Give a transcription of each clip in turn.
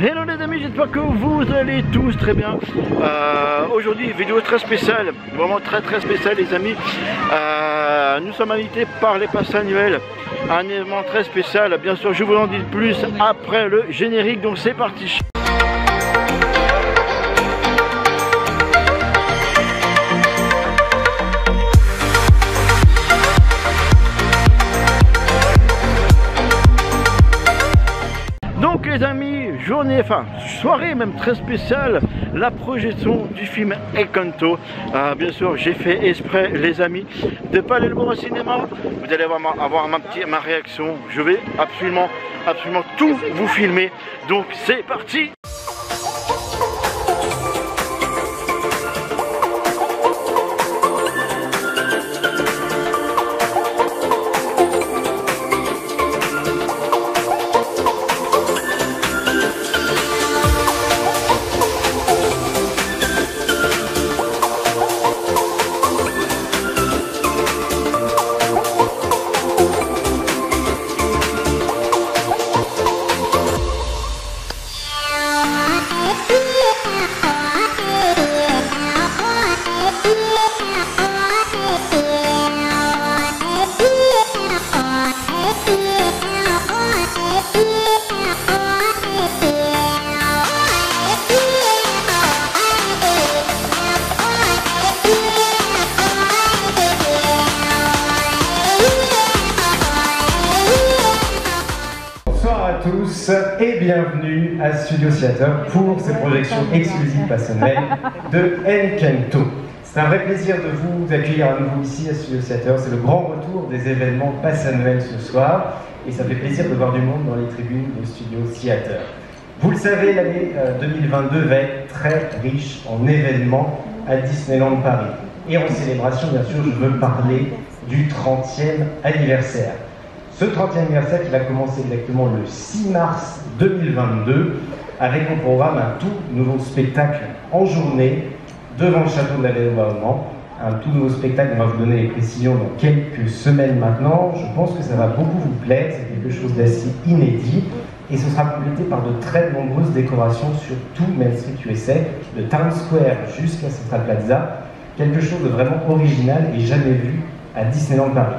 Hello les amis, j'espère que vous allez tous très bien. Aujourd'hui, vidéo très spéciale, vraiment très spéciale les amis. Nous sommes invités par les passes annuelles à un événement très spécial. Bien sûr, je vous en dis plus après le générique, donc c'est parti. Donc les amis, soirée même très spéciale, la projection du film Encanto. Bien sûr, j'ai fait exprès les amis de pas aller le voir au cinéma. Vous allez avoir ma réaction. Je vais absolument tout vous filmer. Donc c'est parti. Tous et bienvenue à Studio Theater pour cette projection exclusive passionnelle de Encanto. C'est un vrai plaisir de vous accueillir à nouveau ici à Studio Theater. C'est le grand retour des événements pass annuels ce soir et ça fait plaisir de voir du monde dans les tribunes de Studio Theater. Vous le savez, l'année 2022 va être très riche en événements à Disneyland Paris. Et en célébration, bien sûr, je veux parler du 30e anniversaire. Ce 30e anniversaire qui va commencer exactement le 6 mars 2022 avec au programme un tout nouveau spectacle en journée devant le château de la Belle au Bois Dormant. Un tout nouveau spectacle, on va vous donner les précisions dans quelques semaines maintenant. Je pense que ça va beaucoup vous plaire, c'est quelque chose d'assez inédit et ce sera complété par de très nombreuses décorations sur tout Main Street USA, de Times Square jusqu'à Central Plaza. Quelque chose de vraiment original et jamais vu à Disneyland Paris.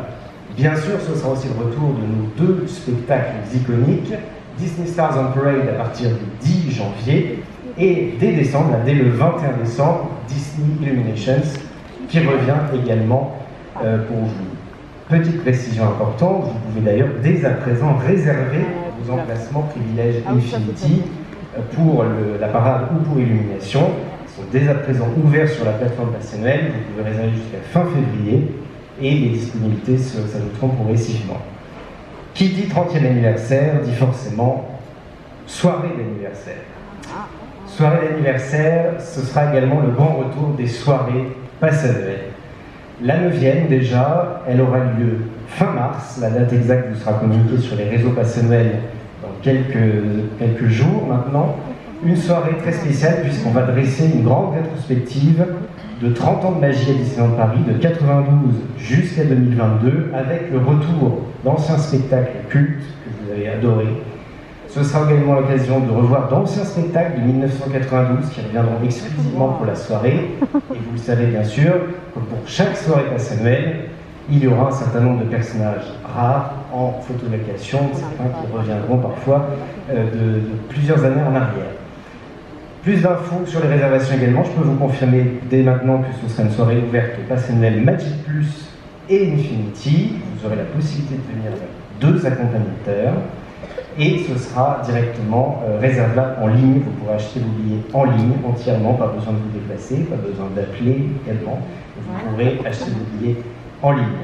Bien sûr, ce sera aussi le retour de nos deux spectacles iconiques, Disney Stars on Parade à partir du 10 janvier et dès décembre, dès le 21 décembre, Disney Illuminations qui revient également pour vous. Petite précision importante, vous pouvez d'ailleurs dès à présent réserver vos emplacements privilèges Infinity pour la parade ou pour Illumination. Ils sont dès à présent ouverts sur la plateforme passionnelle, vous pouvez réserver jusqu'à fin février. Et les disponibilités s'ajouteront progressivement. Qui dit 30e anniversaire dit forcément soirée d'anniversaire. Soirée d'anniversaire, ce sera également le grand retour des soirées pass annuelles. La 9e déjà, elle aura lieu fin mars, la date exacte vous sera communiquée sur les réseaux pass annuels dans quelques jours maintenant. Une soirée très spéciale puisqu'on va dresser une grande rétrospective de 30 ans de magie à Disneyland Paris, de 92 jusqu'à 2022, avec le retour d'anciens spectacles cultes que vous avez adorés. Ce sera également l'occasion de revoir d'anciens spectacles de 1992 qui reviendront exclusivement pour la soirée. Et vous le savez bien sûr, que pour chaque soirée pass annuelle, il y aura un certain nombre de personnages rares en photolocation, certains qui reviendront parfois de plusieurs années en arrière. Plus d'infos sur les réservations également, je peux vous confirmer dès maintenant que ce sera une soirée ouverte au pass annuel Magic Plus et Infinity. Vous aurez la possibilité de venir avec 2 accompagnateurs et ce sera directement réservable en ligne. Vous pourrez acheter vos billets en ligne entièrement, pas besoin de vous déplacer, pas besoin d'appeler également. Vous pourrez acheter vos billets en ligne.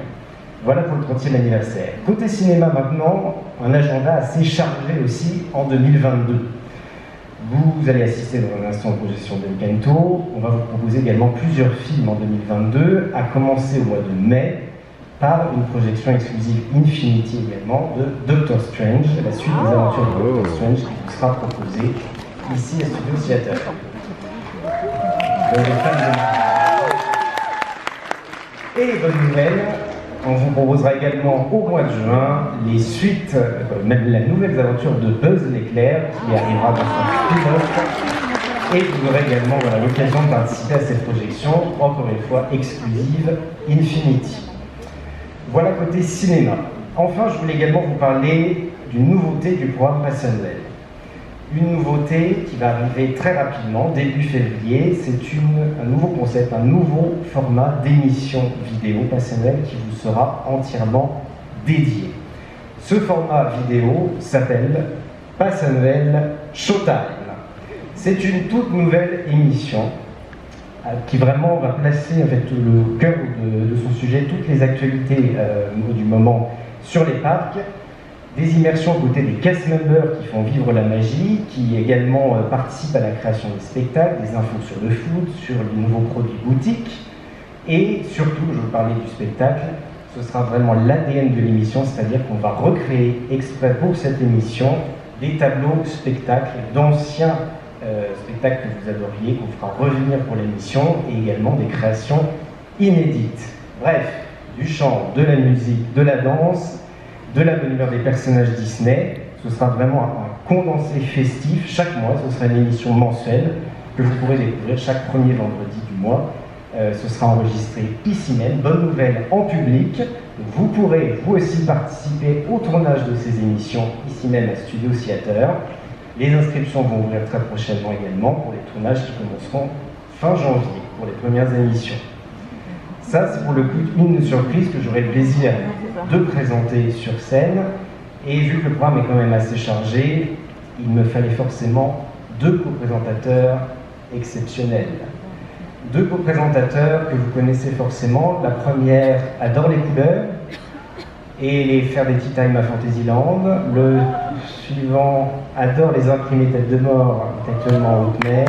Voilà pour le 30e anniversaire. Côté cinéma maintenant, un agenda assez chargé aussi en 2022. Vous allez assister dans un instant aux projections d'Encanto. On va vous proposer également plusieurs films en 2022, à commencer au mois de mai par une projection exclusive Infinity également de Doctor Strange, la suite des aventures de Doctor Strange qui vous sera proposée ici à Studio Theater. Et bonne nouvelle, On vous proposera également au mois de juin les suites, même la nouvelle aventure de Buzz l'éclair qui arrivera dans son spin-off. Et vous aurez également l'occasion de participer à cette projection, encore une fois exclusive, Infinity. Voilà côté cinéma. Enfin, je voulais également vous parler d'une nouveauté du programme Passionnel. Une nouveauté qui va arriver très rapidement, début février, c'est un nouveau concept, un nouveau format d'émission vidéo Passionnel qui vous sera entièrement dédié. Ce format vidéo s'appelle Passionnel Showtime. C'est une toute nouvelle émission qui vraiment va placer en fait, le cœur de son sujet, toutes les actualités du moment sur les parcs. Des immersions aux côtés des cast members qui font vivre la magie, qui également participent à la création des spectacles, des infos sur le food, sur les nouveaux produits boutiques. Et surtout, je vous parlais du spectacle, ce sera vraiment l'ADN de l'émission, c'est-à-dire qu'on va recréer exprès pour cette émission des tableaux spectacles d'anciens spectacles que vous adoriez, qu'on fera revenir pour l'émission, et également des créations inédites. Bref, du chant, de la musique, de la danse, de la bonne humeur des personnages Disney. Ce sera vraiment un condensé festif. Chaque mois, ce sera une émission mensuelle que vous pourrez découvrir chaque premier vendredi du mois. Ce sera enregistré ici même. Bonne nouvelle en public. Vous pourrez vous aussi participer au tournage de ces émissions ici même à Studio Theater. Les inscriptions vont ouvrir très prochainement également pour les tournages qui commenceront fin janvier pour les premières émissions. Ça, c'est pour le coup une surprise que j'aurai le plaisir de présenter sur scène. Et vu que le programme est quand même assez chargé, il me fallait forcément 2 co-présentateurs exceptionnels. 2 co-présentateurs que vous connaissez forcément. La première adore les couleurs et faire des tea time à Fantasyland. Le suivant adore les imprimés tête de mort, actuellement en haute mer.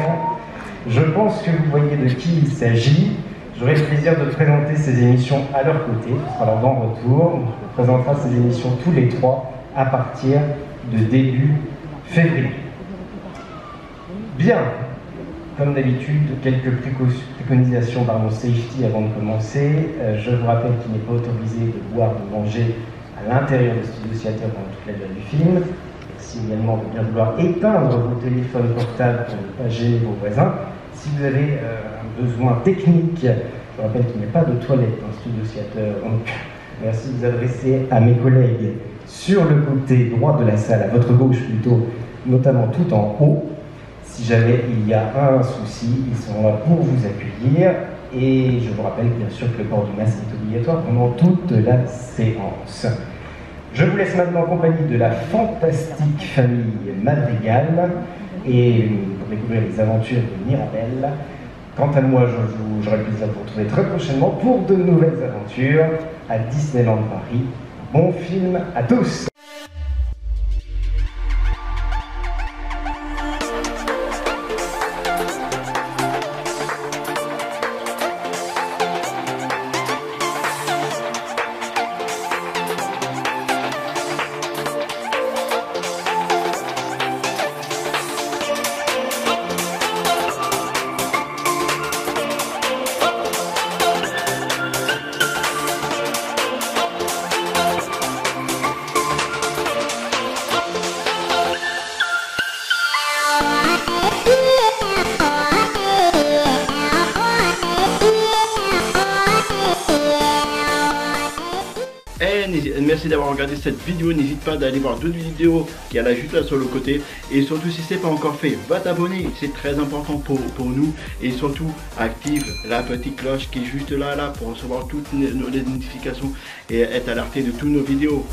Je pense que vous voyez de qui il s'agit. J'aurai le plaisir de présenter ces émissions à leur côté, ce sera leur grand retour. On présentera ces émissions tous les 3 à partir de début février. Bien, comme d'habitude, quelques préconisations par mon safety avant de commencer. Je vous rappelle qu'il n'est pas autorisé de boire, de manger à l'intérieur du Studio Theater pendant toute la durée du film. Merci également de bien vouloir éteindre vos téléphones portables pour ne pas gêner vos voisins. Si vous avez un besoin technique, je rappelle qu'il n'y a pas de toilette dans le Studio Theater, donc merci de vous adresser à mes collègues sur le côté droit de la salle, à votre gauche plutôt, notamment tout en haut. Si jamais il y a un souci, ils seront là pour vous accueillir. Et je vous rappelle bien sûr que le port du masque est obligatoire pendant toute la séance. Je vous laisse maintenant en compagnie de la fantastique famille Madrigal et pour découvrir les aventures de Mirabelle. Quant à moi, j'aurai le plaisir de vous retrouver très prochainement pour de nouvelles aventures à Disneyland Paris. Bon film à tous! Merci d'avoir regardé cette vidéo, n'hésite pas d'aller voir d'autres vidéos qui y a là juste là sur le côté, et surtout si c'est pas encore fait, va t'abonner, c'est très important pour nous, et surtout active la petite cloche qui est juste là pour recevoir toutes les notifications et être alerté de toutes nos vidéos.